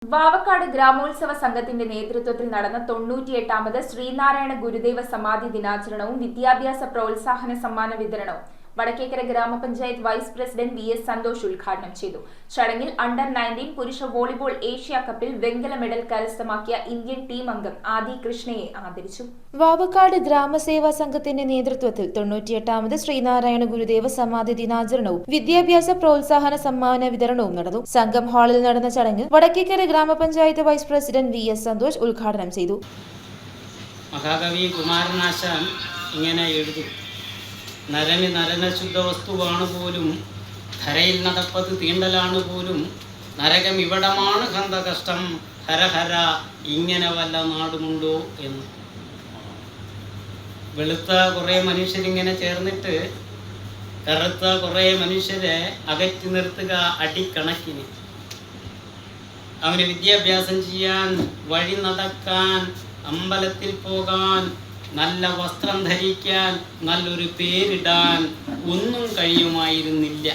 വാവക്കാട് ഗ്രാമോത്സവ സംഘത്തിന്റെ നേതൃത്വത്തിൽ നടന്ന 98ാമത് ശ്രീനാരായണ ഗുരുദേവ സമാധി ദിനാചരണവും വിദ്യാഭ്യാസ പ്രോത്സാഹന സമ്മാന വിതരണവും വടക്കേക്കര ഗ്രാമപഞ്ചായത്ത് വൈസ് പ്രസിഡന്റ് വി.എസ്. സന്തോഷ് ഉദ്ഘാടനം ചെയ്തു. ചടങ്ങിൽ അണ്ടർ-19 പുരുഷ വോളിബോൾ ഏഷ്യ കപ്പിൽ വെങ്കല മെഡൽ കരസ്ഥമാക്കിയ ഇന്ത്യൻ ടീം അംഗം ആദി കൃഷ്ണയെ ആദരിച്ചു. വാവക്കാട് ഗ്രാമസേവാ സംഘത്തിന്റെ നേതൃത്വത്തിൽ 98ാമത് ശ്രീനാരായണ ഗുരുദേവ സമാധി ദിനാചരണവും വിദ്യാഭ്യാസ പ്രോത്സാഹന സമ്മാന വിതരണവും നടന്നു. സംഘം ഹാളിൽ നടന്ന ചടങ്ങ് വടക്കേക്കര ഗ്രാമപഞ്ചായത്ത് വൈസ് പ്രസിഡന്റ് വി.എസ്. സന്തോഷ് ഉദ്ഘാടനം ചെയ്തു. മഹാകവി കുമാരനാശാൻ ഇങ്ങനെ എഴുതും: നരന് നരന ശുദ്ധ വസ്തുവാണ് പോലും, ധരയിൽ നടപ്പത് തീണ്ടലാണ് പോലും, നരകം ഇവിടമാണ് കണ്ട കഷ്ടം, ഹരഹര ഇങ്ങനെ വല്ല നാടുമുണ്ടോ എന്ന്. വെളുത്ത കുറേ മനുഷ്യരിങ്ങനെ ചേർന്നിട്ട് കറുത്ത കുറേ മനുഷ്യരെ അകറ്റി നിർത്തുക അടിക്കണക്കിന്. അവന് വിദ്യാഭ്യാസം ചെയ്യാൻ, വഴി നടക്കാൻ, അമ്പലത്തിൽ പോകാൻ, നല്ല വസ്ത്രം ധരിക്കാൻ, നല്ലൊരു പേരിടാൻ ഒന്നും കഴിയുമായിരുന്നില്ല.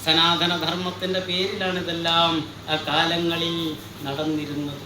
സനാതനധർമ്മത്തിൻ്റെ പേരിലാണ് ഇതെല്ലാം ആ കാലങ്ങളിൽ നടന്നിരുന്നത്.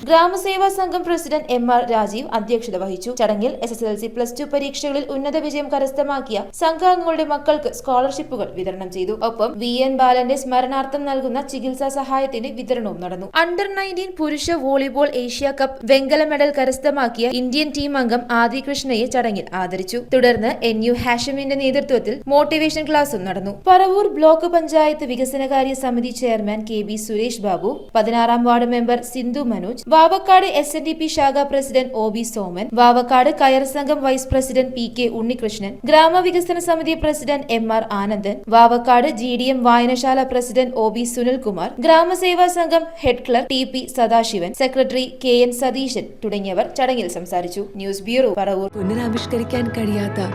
ഗ്രാമസേവാ സംഘം പ്രസിഡന്റ് എം.ആർ. രാജീവ് അധ്യക്ഷത വഹിച്ചു. ചടങ്ങിൽ SSLC+2 പരീക്ഷകളിൽ ഉന്നത വിജയം കരസ്ഥമാക്കിയ സംഘാംഗങ്ങളുടെ മക്കൾക്ക് സ്കോളർഷിപ്പുകൾ വിതരണം ചെയ്തു. ഒപ്പം V.N. ബാലന്റെ സ്മരണാർത്ഥം നൽകുന്ന ചികിത്സാ സഹായത്തിന്റെ വിതരണവും നടന്നു. അണ്ടർ-19 പുരുഷ വോളിബോൾ ഏഷ്യ കപ്പ് വെങ്കല മെഡൽ കരസ്ഥമാക്കിയ ഇന്ത്യൻ ടീം അംഗം ആദി കൃഷ്ണയെ ചടങ്ങിൽ ആദരിച്ചു. തുടർന്ന് NU ഹാഷിമിന്റെ നേതൃത്വത്തിൽ മോട്ടിവേഷൻ ക്ലാസും നടന്നു. പറവൂർ ബ്ലോക്ക് പഞ്ചായത്ത് വികസനകാര്യ സമിതി chairman KB Suresh Babu, 16ാം ward member Sindhu Manoj, Vavakkad SNDP ശാഖ പ്രസിഡന്റ് OB സോമൻ, വാവക്കാട് കയർ സംഘം വൈസ് പ്രസിഡന്റ് PK ഉണ്ണികൃഷ്ണൻ, ഗ്രാമവികസന സമിതി president M.R. Anandan, Vavakkad GDM വായനശാല പ്രസിഡന്റ് OB സുനിൽകുമാർ, ഗ്രാമസേവാ സംഘം head clerk TP Sadasivan, secretary KN Satheesan തുടങ്ങിയവർ ചടങ്ങിൽ സംസാരിച്ചു. News bureau, Paravur. പുനരാവിഷ്കരിക്കാൻ കഴിയാത്ത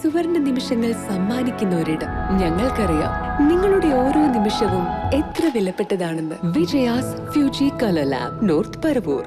സുവർണ നിമിഷങ്ങൾ സമ്മാനിക്കുന്നവരിടം ഞങ്ങൾക്കറിയാം. നിങ്ങളുടെ ഓരോ നിമിഷവും എത്ര വിലപ്പെട്ടതാണെന്ന്. Vijaya's Fuji colour lab, North Paravur.